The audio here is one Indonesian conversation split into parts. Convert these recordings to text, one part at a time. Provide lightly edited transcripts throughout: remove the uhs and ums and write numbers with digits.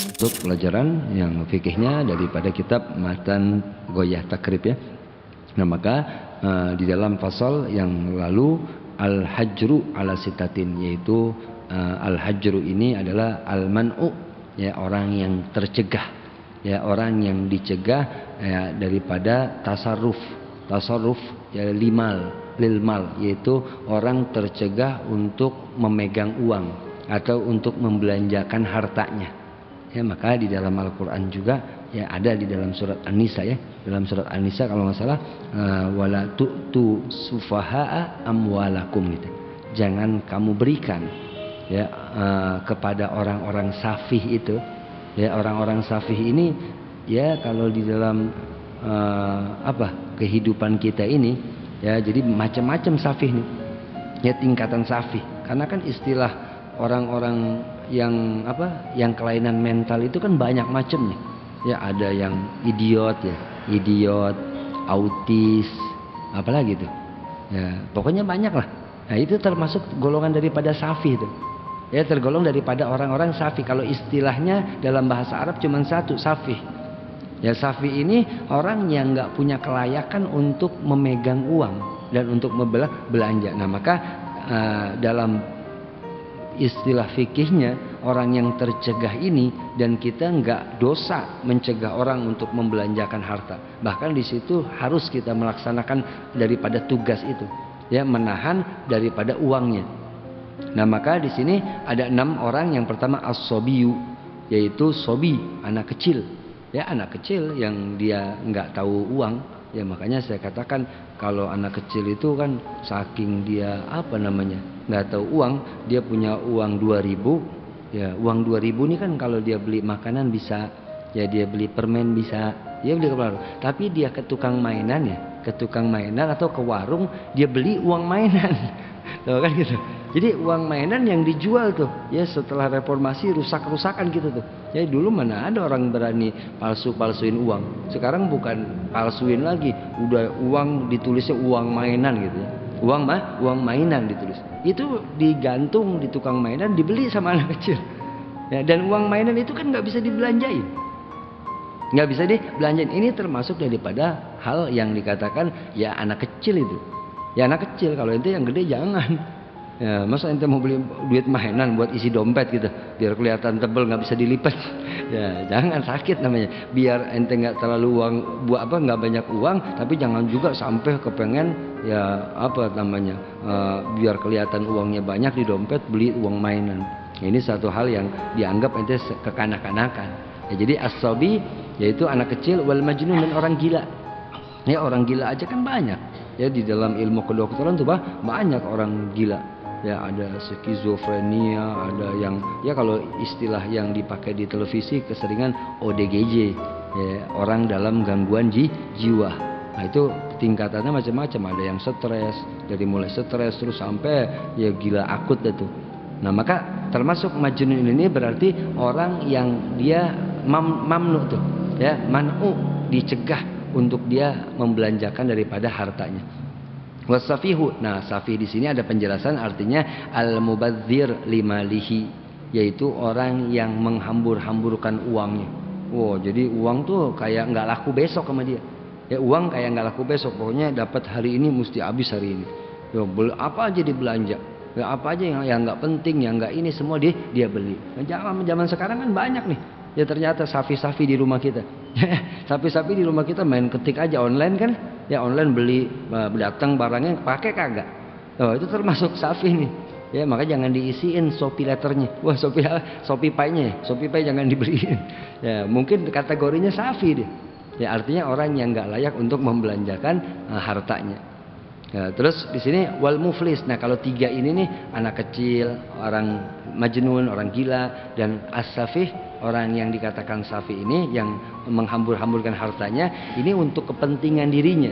Untuk pelajaran yang fikihnya daripada kitab Matan Ghoyah Takrib ya. Nah maka di dalam pasal yang lalu al-hajru ala sitatin, yaitu al-hajru ini adalah al-man'u, ya, orang yang tercegah, ya, orang yang dicegah ya, daripada tasarruf ya, lilmal, yaitu orang tercegah untuk memegang uang atau untuk membelanjakan hartanya. Ya, maka di dalam Al-Quran juga ya ada di dalam surat An-Nisa ya, dalam surat An-Nisa kalau nggak salah wala tu'tu sufaha'a amwalakum gitu. Jangan kamu berikan ya kepada orang-orang safih itu. Ya, orang-orang safih ini ya kalau di dalam kehidupan kita ini ya, jadi macam-macam safih nih. Ya, tingkatan safih. Karena kan istilah orang-orang yang kelainan mental itu kan banyak macamnya. Ya, ada yang idiot, autis, apalagi itu. Ya, pokoknya banyak lah. Nah, itu termasuk golongan daripada safi itu. Ya, tergolong daripada orang-orang safi. Kalau istilahnya dalam bahasa Arab cuma satu, safi. Ya, safi ini orang yang nggak punya kelayakan untuk memegang uang dan untuk belanja. Nah, maka dalam istilah fikihnya orang yang tercegah ini, dan kita nggak dosa mencegah orang untuk membelanjakan harta. Bahkan di situ harus kita melaksanakan daripada tugas itu, ya, menahan daripada uangnya. Nah maka di sini ada 6 orang. Yang pertama as-sobiyu, yaitu sobi, anak kecil, ya, anak kecil yang dia nggak tahu uang. Ya, makanya saya katakan kalau anak kecil itu kan saking dia nggak tahu uang, dia punya uang 2.000, ya, uang 2.000 ini kan kalau dia beli makanan bisa, ya, dia beli permen bisa, dia beli ke tapi dia ke tukang mainan atau ke warung, dia beli uang mainan. Tuh kan gitu. Jadi uang mainan yang dijual tuh, ya, setelah reformasi rusak-rusakan gitu tuh. Jadi dulu mana ada orang berani palsuin uang. Sekarang bukan palsuin lagi, udah uang ditulisnya uang mainan gitu ya. Uang mainan ditulis. Itu digantung di tukang mainan, dibeli sama anak kecil. Ya, dan uang mainan itu kan nggak bisa dibelanjain. Nggak bisa dibelanjain. Ini termasuk daripada hal yang dikatakan ya anak kecil itu. Ya anak kecil, kalau itu yang gede jangan. Ya, masa ente mau beli duit mainan buat isi dompet gitu, biar kelihatan tebel nggak bisa dilipat. Ya jangan, sakit namanya. Biar ente nggak terlalu uang, nggak banyak uang, tapi jangan juga sampai kepengen ya biar kelihatan uangnya banyak di dompet, beli uang mainan. Ini satu hal yang dianggap ente kekanak-kanakan. Ya, jadi as-sobi yaitu anak kecil, wal majnun, dan orang gila. Ya, orang gila aja kan banyak. Ya, di dalam ilmu kedokteran tuh banyak orang gila. Ya, ada skizofrenia, ada yang ya kalau istilah yang dipakai di televisi keseringan ODGJ, ya, orang dalam gangguan jiwa. Nah, itu tingkatannya macam-macam, ada yang stres, dari mulai stres terus sampai ya gila akut itu. Nah, maka termasuk majnun ini berarti orang yang dia mamnu tuh, ya, man'u, dicegah untuk dia membelanjakan daripada hartanya. Wasafihu. Nah, safih di sini ada penjelasan, artinya al-mubadzir limalihi, yaitu orang yang menghambur-hamburkan uangnya. Wow, jadi uang tuh kayak nggak laku besok sama dia. Ya, uang kayak nggak laku besok. Pokoknya dapat hari ini mesti habis hari ini. Ya, apa aja dibelanja. Ya, apa aja yang nggak penting, yang nggak ini semua dia beli. Nah, zaman sekarang kan banyak nih. Ya, ternyata safi-safi di rumah kita. Safi-safi di rumah kita main ketik aja online kan. Ya, online beli, datang barangnya pakai kagak. Oh, itu termasuk safi nih. Ya, maka jangan diisiin Shopee letternya. Wah, Shopee Pay-nya, Shopee Pay jangan dibeliin. Ya, mungkin kategorinya safi dia. Ya, artinya orang yang nggak layak untuk membelanjakan hartanya. Ya, terus di sini wal muflis. Nah, kalau 3 ini nih, anak kecil, orang majnun, orang gila, dan as-safih, orang yang dikatakan safi ini yang menghambur-hamburkan hartanya, ini untuk kepentingan dirinya.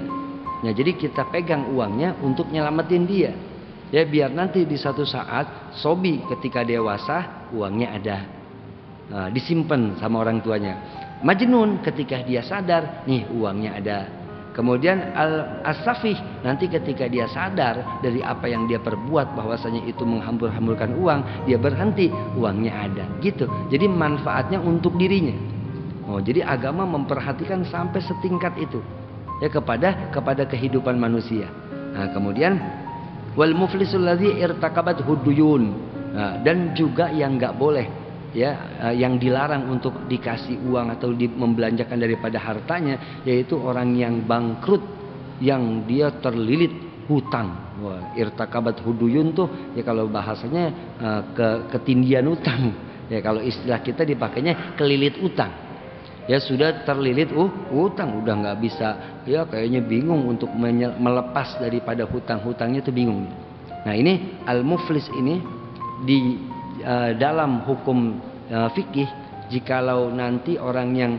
Nah, jadi kita pegang uangnya untuk nyelamatin dia. Ya, biar nanti di satu saat sobi ketika dewasa uangnya ada. Nah, disimpan sama orang tuanya. Majnun ketika dia sadar, nih uangnya ada. Kemudian as-safih, nanti ketika dia sadar dari apa yang dia perbuat bahwasanya itu menghambur-hamburkan uang, dia berhenti, uangnya ada. Gitu. Jadi manfaatnya untuk dirinya. Oh, jadi agama memperhatikan sampai setingkat itu. Ya, kepada kehidupan manusia. Nah, kemudian wal muflisul ladzi irtakabat huduyun. Nah, dan juga yang enggak boleh, ya, yang dilarang untuk dikasih uang atau membelanjakan daripada hartanya, yaitu orang yang bangkrut, yang dia terlilit hutang. Wah, irtakabat huduyun tuh ya kalau bahasanya ketindian utang. Ya kalau istilah kita dipakainya kelilit utang. Ya sudah terlilit utang, udah nggak bisa, ya kayaknya bingung untuk melepas daripada hutang-hutangnya itu bingung. Nah ini al-muflis ini di dalam hukum fikih, jikalau nanti orang yang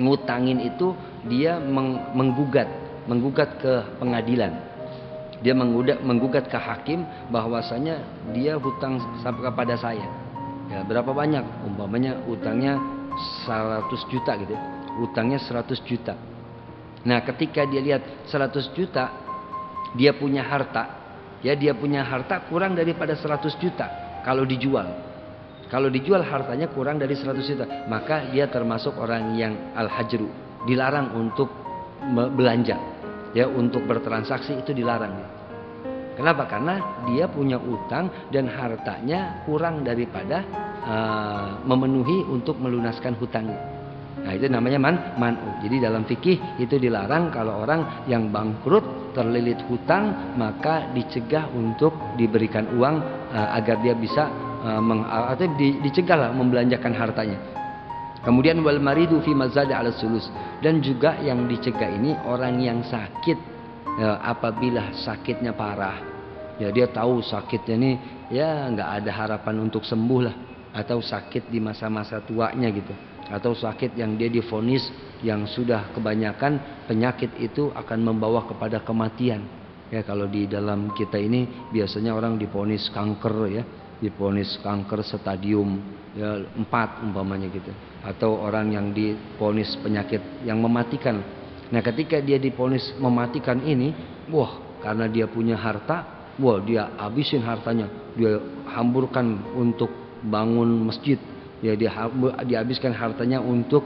ngutangin itu dia menggugat ke pengadilan, dia menggugat ke hakim bahwasanya dia hutang kepada saya, ya berapa banyak, umpamanya utangnya 100 juta gitu ya, utangnya 100 juta. Nah ketika dia lihat 100 juta dia punya harta, ya dia punya harta kurang daripada 100 juta kalau dijual. Kalau dijual hartanya kurang dari 100 juta, maka dia termasuk orang yang al-hajru, dilarang untuk belanja, ya untuk bertransaksi itu dilarang. Kenapa? Karena dia punya utang dan hartanya kurang daripada memenuhi untuk melunaskan hutangnya. Nah itu namanya man'u. Jadi dalam fikih itu dilarang kalau orang yang bangkrut terlilit hutang, maka dicegah untuk diberikan uang agar dia bisa atau dicegahlah membelanjakan hartanya. Kemudian wal maridu fi mazada ala sulus, dan juga yang dicegah ini orang yang sakit, ya, apabila sakitnya parah, ya dia tahu sakitnya ini ya nggak ada harapan untuk sembuh lah, atau sakit di masa-masa tuanya gitu, atau sakit yang dia divonis yang sudah kebanyakan penyakit itu akan membawa kepada kematian. Ya kalau di dalam kita ini biasanya orang divonis kanker, ya divonis kanker stadium ya 4 umpamanya gitu, atau orang yang divonis penyakit yang mematikan. Nah ketika dia divonis mematikan ini, wah karena dia punya harta, wah dia habisin hartanya, dia hamburkan untuk bangun masjid, ya dia dihabiskan hartanya untuk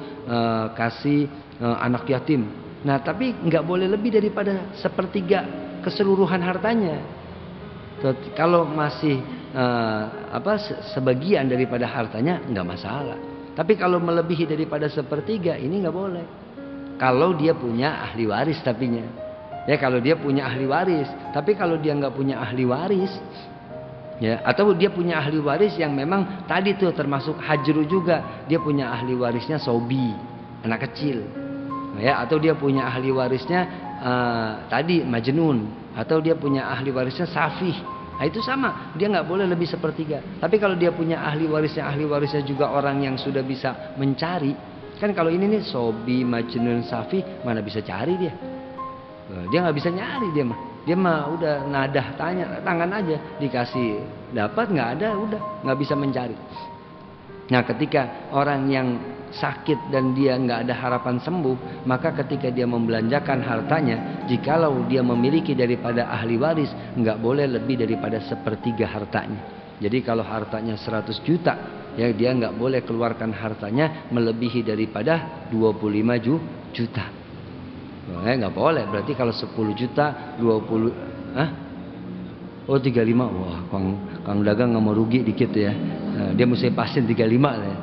kasih anak yatim. Nah tapi nggak boleh lebih daripada sepertiga keseluruhan hartanya. Kalau masih sebagian daripada hartanya nggak masalah. Tapi kalau melebihi daripada sepertiga ini nggak boleh. Kalau dia punya ahli waris tapinya, ya kalau dia punya ahli waris. Tapi kalau dia nggak punya ahli waris, ya atau dia punya ahli waris yang memang tadi tuh termasuk hajru juga, dia punya ahli warisnya sobi, anak kecil, ya atau dia punya ahli warisnya tadi majnun, atau dia punya ahli warisnya safih. Nah itu sama, dia nggak boleh lebih sepertiga. Tapi kalau dia punya ahli warisnya juga orang yang sudah bisa mencari, kan kalau ini nih sobi, majnun, safih, mana bisa cari dia? Dia nggak bisa nyari dia mah udah nadah tangan aja, dikasih dapat, nggak ada udah nggak bisa mencari. Nah ketika orang yang sakit dan dia nggak ada harapan sembuh, maka ketika dia membelanjakan hartanya, jikalau dia memiliki daripada ahli waris, nggak boleh lebih daripada sepertiga hartanya. Jadi kalau hartanya 100 juta, ya dia nggak boleh keluarkan hartanya melebihi daripada 25 juta. Nggak boleh. Berarti kalau 10 juta 20 oh 35. Wah Kang dagang nggak mau rugi dikit ya. Dia mesti pasin 35 ya.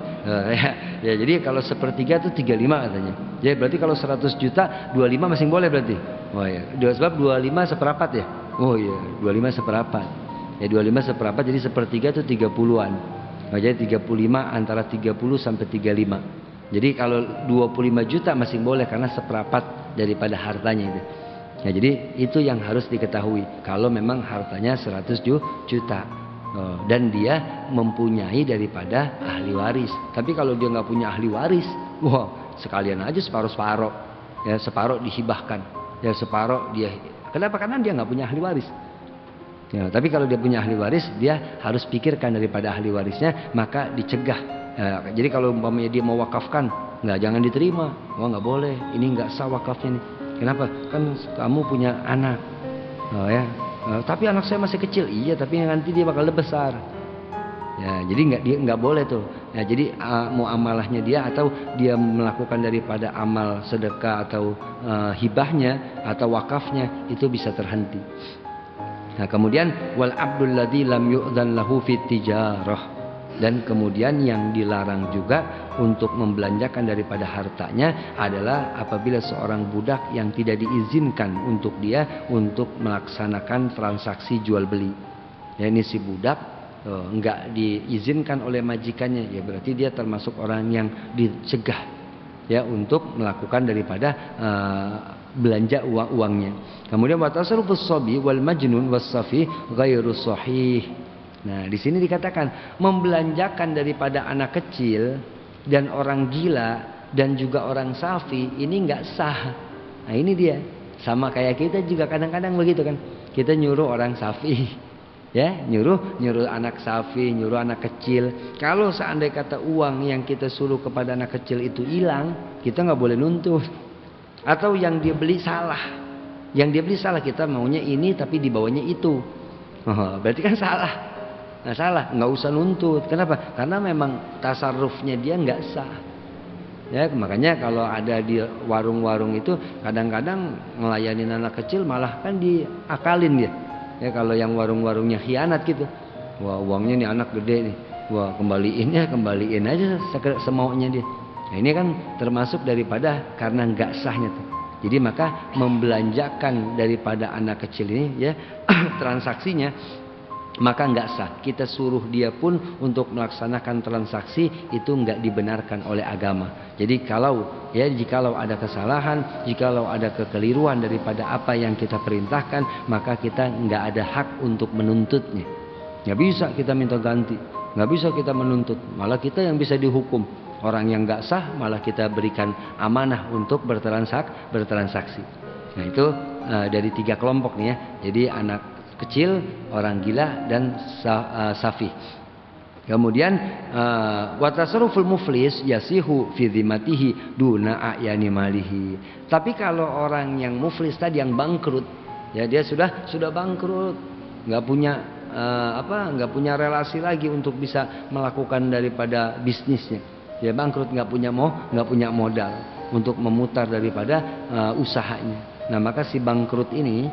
Ya jadi kalau sepertiga itu 35 katanya. Jadi berarti kalau 100 juta 25 masih boleh berarti. Oh ya, sebab 25 seperempat ya. Oh iya, 25 seperempat. Ya 25 seperempat jadi sepertiga itu 30-an. Nah, jadi 35 antara 30 sampai 35. Jadi kalau 25 juta masih boleh karena seperempat daripada hartanya itu. Ya, jadi itu yang harus diketahui kalau memang hartanya 100 juta. Dan dia mempunyai daripada ahli waris. Tapi kalau dia nggak punya ahli waris, wah sekalian aja separuh-separuh. Ya separuh dihibahkan, ya separuh dia. Kenapa? Karena dia nggak punya ahli waris. Ya, tapi kalau dia punya ahli waris, dia harus pikirkan daripada ahli warisnya, maka dicegah. Jadi kalau umpamanya dia mewakafkan nggak, jangan diterima. Oh nggak boleh, ini nggak sah wakafnya nih. Kenapa? Kan kamu punya anak. Oh ya, tapi anak saya masih kecil. Iya, tapi nanti dia bakal besar. Ya, jadi nggak boleh tuh. Ya, jadi muamalahnya dia atau dia melakukan daripada amal sedekah atau hibahnya atau wakafnya itu bisa terhenti. Nah, kemudian wal abdul ladzi lam yu'dzan lahu fit tijarah. Dan kemudian yang dilarang juga untuk membelanjakan daripada hartanya adalah apabila seorang budak yang tidak diizinkan untuk dia untuk melaksanakan transaksi jual beli. Ya, ini si budak enggak diizinkan oleh majikannya, ya berarti dia termasuk orang yang dicegah ya untuk melakukan daripada belanja uangnya. Kemudian wa tasarrufus sabi wal majnun was safi ghairu sahih. Nah, di sini dikatakan membelanjakan daripada anak kecil dan orang gila dan juga orang safi ini enggak sah. Nah, ini dia. Sama kayak kita juga kadang-kadang begitu kan. Kita nyuruh orang safi, ya, nyuruh anak safi, nyuruh anak kecil. Kalau seandainya kata uang yang kita suruh kepada anak kecil itu hilang, kita nggak boleh nuntut. Atau yang dia beli salah, kita maunya ini tapi dibawanya itu. Oh, berarti kan salah. Nah, salah, nggak usah nuntut. Kenapa? Karena memang tasarrufnya dia nggak sah. Ya, makanya kalau ada di warung-warung itu kadang-kadang melayani anak kecil malah kan diakalin dia. Ya, kalau yang warung-warungnya khianat gitu. Wah, uangnya nih anak gede nih. Wah, kembaliin aja semaunya dia. Nah, ini kan termasuk daripada karena nggak sahnya tuh. Jadi maka membelanjakan daripada anak kecil ini ya transaksinya maka nggak sah. Kita suruh dia pun untuk melaksanakan transaksi itu nggak dibenarkan oleh agama. Jadi jikalau ada kesalahan, jikalau ada kekeliruan daripada apa yang kita perintahkan, maka kita nggak ada hak untuk menuntutnya. Nggak bisa kita minta ganti, nggak bisa kita menuntut. Malah kita yang bisa dihukum. Orang yang nggak sah malah kita berikan amanah untuk bertransaksi. Nah, itu dari 3 kelompok nih ya. Jadi anak kecil, orang gila dan safi. Kemudian wa tasarruful muflis yasihu fi dhimmatihi duna ayani malihi. Tapi kalau orang yang muflis tadi yang bangkrut, ya dia sudah bangkrut, nggak punya relasi lagi untuk bisa melakukan daripada bisnisnya. Dia bangkrut, nggak punya modal untuk memutar daripada usahanya. Nah, maka si bangkrut ini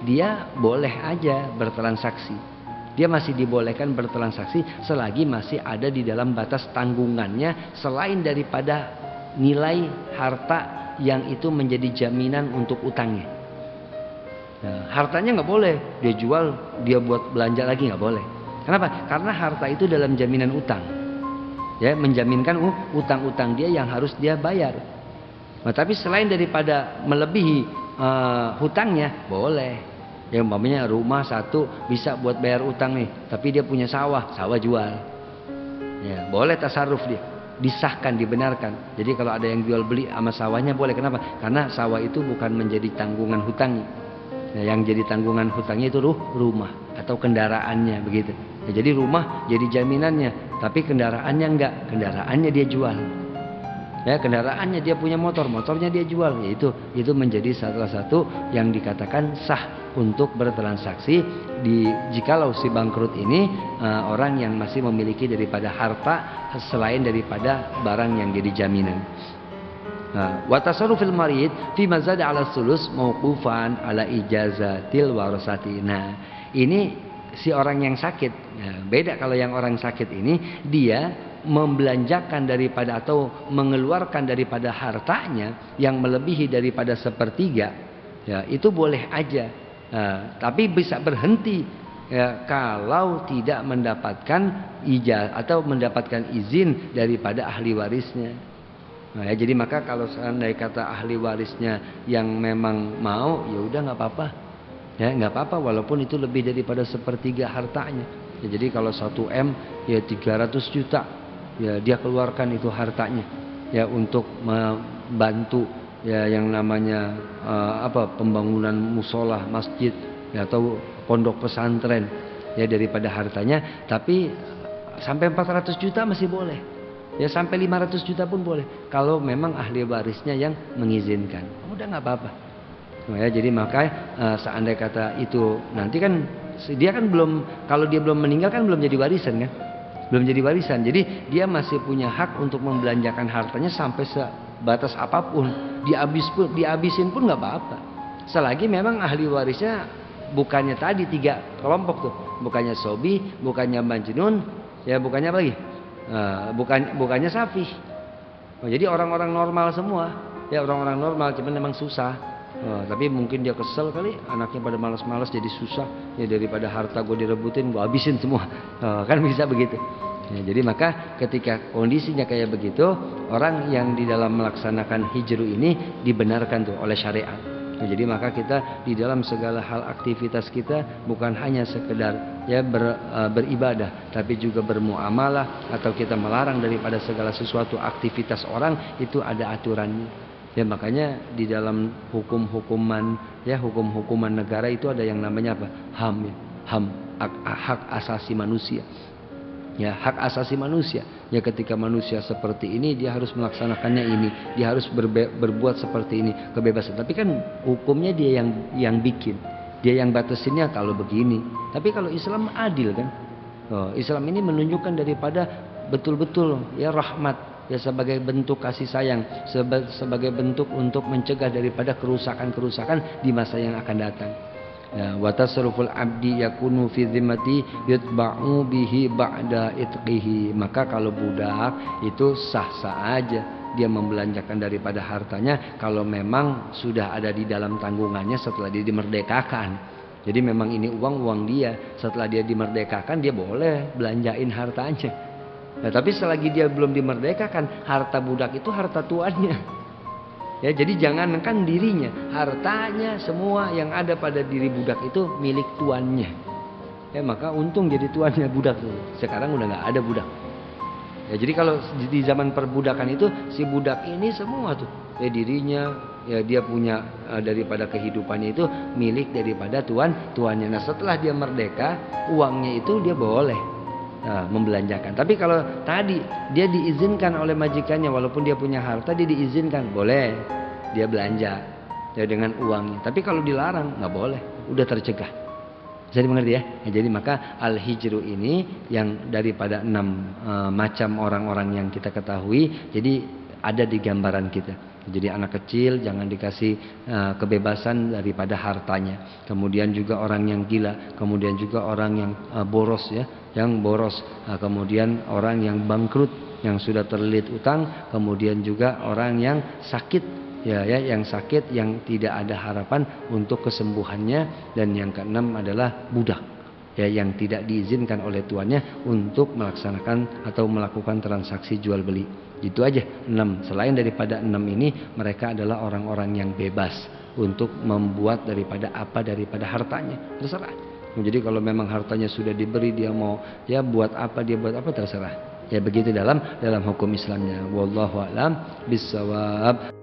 dia boleh aja bertransaksi. Dia masih dibolehkan bertransaksi selagi masih ada di dalam batas tanggungannya selain daripada nilai harta yang itu menjadi jaminan untuk utangnya. Nah, hartanya nggak boleh dia jual, dia buat belanja lagi nggak boleh. Kenapa? Karena harta itu dalam jaminan utang. Ya, menjaminkan utang-utang dia yang harus dia bayar. Nah, tapi selain daripada melebihi hutangnya boleh. Ya, umpamanya rumah satu bisa buat bayar utang nih, tapi dia punya sawah jual. Ya, boleh tasarruf dia. Disahkan, dibenarkan. Jadi kalau ada yang jual beli sama sawahnya boleh. Kenapa? Karena sawah itu bukan menjadi tanggungan hutangnya. Nah, yang jadi tanggungan hutangnya itu rumah atau kendaraannya begitu. Ya, jadi rumah jadi jaminannya, tapi kendaraannya enggak. Kendaraannya dia jual. Ya, kendaraannya dia punya motornya dia jual. Ya, itu menjadi salah satu yang dikatakan sah untuk bertransaksi jikalau si bangkrut ini orang yang masih memiliki daripada harta selain daripada barang yang jadi jaminan. Wa tasarrufil marid fi mazada 'ala sulus mauqufan 'ala ijazatil warasati. Nah, ini si orang yang sakit. Nah, beda kalau yang orang sakit ini dia membelanjakan daripada atau mengeluarkan daripada hartanya yang melebihi daripada 1/3. Ya, itu boleh aja. Tapi bisa berhenti ya, kalau tidak mendapatkan ijazah atau mendapatkan izin daripada ahli warisnya. Nah, ya, jadi maka kalau seandainya kata ahli warisnya yang memang mau, ya udah nggak apa-apa, ya nggak apa-apa walaupun itu lebih daripada 1/3 hartanya. Ya, jadi kalau 1 M ya 300 juta, ya dia keluarkan itu hartanya, ya untuk membantu ya yang namanya pembangunan musola, masjid, ya, atau pondok pesantren, ya daripada hartanya. Tapi sampai 400 juta masih boleh. Ya sampai 500 juta pun boleh. Kalau memang ahli warisnya yang mengizinkan. Udah nggak apa-apa. Oh ya, jadi maka seandainya kata itu nanti kan dia kan belum, kalau dia belum meninggal kan belum jadi warisan kan, belum jadi warisan. Jadi dia masih punya hak untuk membelanjakan hartanya sampai sebatas apapun, dihabisin pun nggak apa-apa. Selagi memang ahli warisnya bukannya tadi 3 kelompok tuh, bukannya sobi, bukannya majnun, ya bukannya apa lagi, bukannya safih. Oh, jadi orang-orang normal semua, ya orang-orang normal, cuman memang susah. Tapi mungkin dia kesel kali, anaknya pada malas-malas jadi susah, ya daripada harta gue direbutin gue habisin semua. Kan bisa begitu ya. Jadi maka ketika kondisinya kayak begitu, orang yang di dalam melaksanakan hijru ini dibenarkan tuh oleh syariat. Jadi maka kita di dalam segala hal aktivitas kita bukan hanya sekedar ya beribadah, tapi juga bermuamalah, atau kita melarang daripada segala sesuatu aktivitas orang itu ada aturannya. Ya makanya di dalam hukum-hukuman negara itu ada yang namanya apa? HAM ya. HAM, hak asasi manusia. Ya, hak asasi manusia. Ya ketika manusia seperti ini dia harus melaksanakannya ini, dia harus berbuat seperti ini, kebebasan. Tapi kan hukumnya dia yang bikin. Dia yang batasinnya kalau begini. Tapi kalau Islam adil kan? Islam ini menunjukkan daripada betul-betul ya rahmat, ya sebagai bentuk kasih sayang, sebagai bentuk untuk mencegah daripada kerusakan-kerusakan di masa yang akan datang. Ya, wa tasarruful abdi yakunu fi dhimmati yutba'u bihi ba'da itqihi. Maka kalau budak itu sah-sah aja dia membelanjakan daripada hartanya kalau memang sudah ada di dalam tanggungannya setelah dia dimerdekakan. Jadi memang ini uang dia, setelah dia dimerdekakan dia boleh belanjain hartanya. Nah, tapi selagi dia belum dimerdekakan, harta budak itu harta tuannya. Ya, jadi jangankan dirinya, hartanya semua yang ada pada diri budak itu milik tuannya. Ya, maka untung jadi tuannya budak tuh. Sekarang udah nggak ada budak. Ya, jadi kalau di zaman perbudakan itu si budak ini semua tuh, ya dirinya, ya dia punya daripada kehidupannya itu milik daripada tuannya. Nah, setelah dia merdeka, uangnya itu dia boleh membelanjakan. Tapi kalau tadi dia diizinkan oleh majikannya, walaupun dia punya harta dia diizinkan, boleh dia belanja ya dengan uangnya. Tapi kalau dilarang nggak boleh, udah tercegah. Bisa dimengerti ya? Jadi maka al-hijru ini yang daripada 6 macam orang-orang yang kita ketahui, jadi ada di gambaran kita. Jadi anak kecil jangan dikasih kebebasan daripada hartanya. Kemudian juga orang yang gila, kemudian juga orang yang boros ya, yang boros. Kemudian orang yang bangkrut, yang sudah terlilit utang, kemudian juga orang yang sakit ya, yang sakit yang tidak ada harapan untuk kesembuhannya, dan yang keenam adalah budak. Ya, yang tidak diizinkan oleh tuannya untuk melaksanakan atau melakukan transaksi jual beli. Itu aja 6. Selain daripada 6 ini, mereka adalah orang-orang yang bebas untuk membuat daripada hartanya, terserah. Jadi kalau memang hartanya sudah diberi, dia mau ya buat apa terserah. Ya begitu dalam hukum Islamnya. Wallahu a'lam bishawab.